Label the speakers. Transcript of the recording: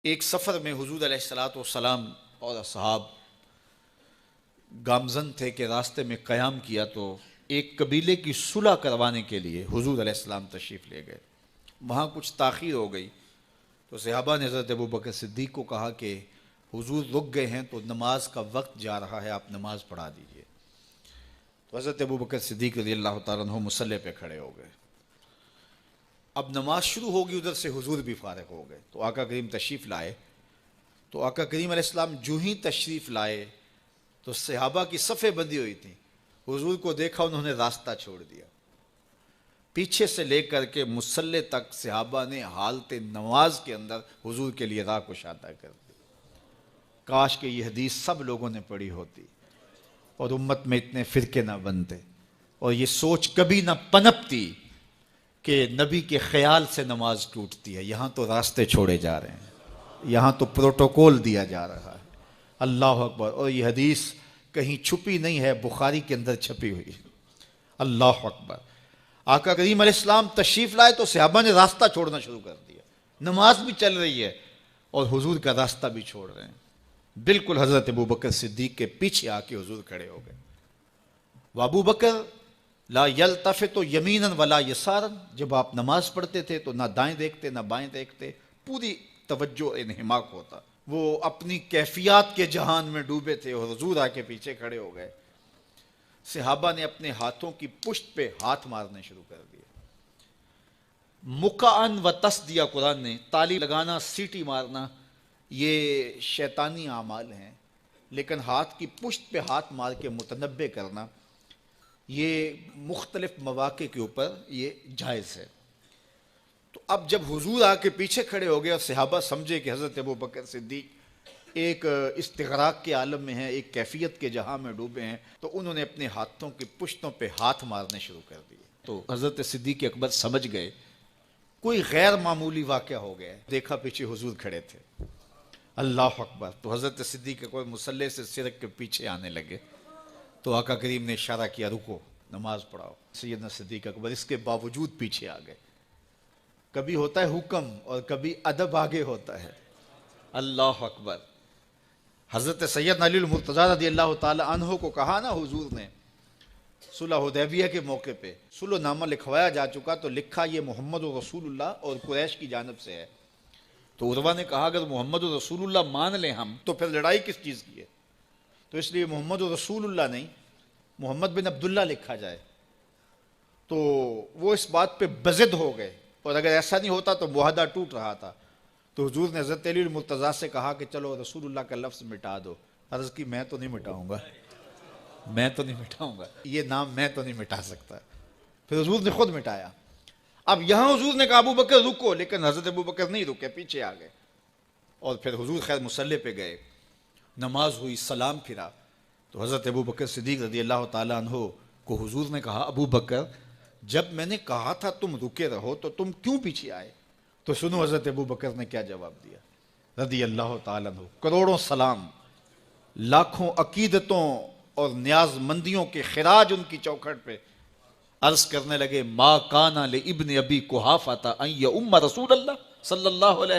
Speaker 1: ایک سفر میں حضور علیہ الصلاۃ والسلام اور اصحاب گامزن تھے کہ راستے میں قیام کیا تو ایک قبیلے کی صلح کروانے کے لیے حضور علیہ السلام تشریف لے گئے. وہاں کچھ تاخیر ہو گئی تو صحابہ نے حضرت ابوبکر صدیق کو کہا کہ حضور رک گئے ہیں تو نماز کا وقت جا رہا ہے، آپ نماز پڑھا دیجئے. تو حضرت ابوبکر صدیق رضی اللہ تعالیٰ عنہ مصلی پہ کھڑے ہو گئے. اب نماز شروع ہوگی، ادھر سے حضور بھی فارغ ہو گئے تو آقا کریم تشریف لائے. تو آقا کریم علیہ السلام جو ہی تشریف لائے تو صحابہ کی صفیں بندی ہوئی تھیں. حضور کو دیکھا، انہوں نے راستہ چھوڑ دیا. پیچھے سے لے کر کے مصلی تک صحابہ نے حالت نماز کے اندر حضور کے لیے راہ کشادہ کر دی. کاش کہ یہ حدیث سب لوگوں نے پڑھی ہوتی اور امت میں اتنے فرقے نہ بنتے اور یہ سوچ کبھی نہ پنپتی کہ نبی کے خیال سے نماز ٹوٹتی ہے. یہاں تو راستے چھوڑے جا رہے ہیں، یہاں تو پروٹوکول دیا جا رہا ہے. اللہ اکبر. اور یہ حدیث کہیں چھپی نہیں ہے، بخاری کے اندر چھپی ہوئی. اللہ اکبر. آقا کریم علیہ السلام تشریف لائے تو صحابہ نے راستہ چھوڑنا شروع کر دیا. نماز بھی چل رہی ہے اور حضور کا راستہ بھی چھوڑ رہے ہیں. بالکل حضرت ابوبکر صدیق کے پیچھے آ کے حضور کھڑے ہو گئے. وابو بکر لا یلتفت یمینا ولا یسارا. جب آپ نماز پڑھتے تھے تو نہ دائیں دیکھتے نہ بائیں دیکھتے، پوری توجہ انہماک ہوتا. وہ اپنی کیفیات کے جہان میں ڈوبے تھے اور حضور آ کے پیچھے کھڑے ہو گئے. صحابہ نے اپنے ہاتھوں کی پشت پہ ہاتھ مارنے شروع کر دیے. مکعن و تس دیا قرآن نے. تالی لگانا، سیٹی مارنا یہ شیطانی اعمال ہیں، لیکن ہاتھ کی پشت پہ ہاتھ مار کے متنبع کرنا یہ مختلف مواقع کے اوپر یہ جائز ہے. تو اب جب حضور آ کے پیچھے کھڑے ہو گئے اور صحابہ سمجھے کہ حضرت ابوبکر صدیق ایک استغراق کے عالم میں ہیں، ایک کیفیت کے جہاں میں ڈوبے ہیں، تو انہوں نے اپنے ہاتھوں کی پشتوں پہ ہاتھ مارنے شروع کر دیے. تو حضرت صدیق اکبر سمجھ گئے کوئی غیر معمولی واقعہ ہو گیا. دیکھا پیچھے حضور کھڑے تھے. اللہ اکبر. تو حضرت صدیق اکبر مصلی سے سرک کے پیچھے آنے لگے تو آقا کریم نے اشارہ کیا رکو، نماز پڑھاؤ. سیدنا صدیق اکبر اس کے باوجود پیچھے آ گئے. کبھی ہوتا ہے حکم اور کبھی ادب آگے ہوتا ہے. اللہ اکبر. حضرت سیدنا علی المرتضیٰ رضی اللہ تعالی عنہ کو کہا نا حضور نے صلح حدیبیہ کے موقع پہ صلح نامہ لکھوایا جا چکا تو لکھا یہ محمد رسول اللہ اور قریش کی جانب سے ہے. تو عروہ نے کہا اگر محمد رسول اللہ مان لیں ہم تو پھر لڑائی کس چیز کی ہے؟ تو اس لیے محمد رسول اللہ نہیں، محمد بن عبداللہ لکھا جائے. تو وہ اس بات پہ بضد ہو گئے اور اگر ایسا نہیں ہوتا تو معاہدہ ٹوٹ رہا تھا. تو حضور نے حضرت علی المرتضیٰ سے کہا کہ چلو رسول اللہ کا لفظ مٹا دو. عرض کی میں تو نہیں مٹاؤں گا، میں تو نہیں مٹاؤں گا، یہ نام میں تو نہیں مٹا سکتا. پھر حضور نے خود مٹایا. اب یہاں حضور نے کہا ابو بکر رکو، لیکن حضرت ابو بکر نہیں رکے، پیچھے آ گئے. اور پھر حضور خیر مصلی پہ گئے، نماز ہوئی، سلام پھرا. تو حضرت ابو بکر صدیق رضی اللہ تعالیٰ عنہ کو حضور نے کہا ابو بکر جب میں نے کہا تھا تم رکے رہو تو تم کیوں پیچھے آئے؟ تو سنو حضرت ابو بکر نے کیا جواب دیا رضی اللہ تعالیٰ عنہ. کروڑوں سلام، لاکھوں عقیدتوں اور نیاز مندیوں کے خراج ان کی چوکھٹ پہ عرض کرنے لگے ما کان لابن ابی قحافہ ان یؤم رسول اللہ صلی اللہ علیہ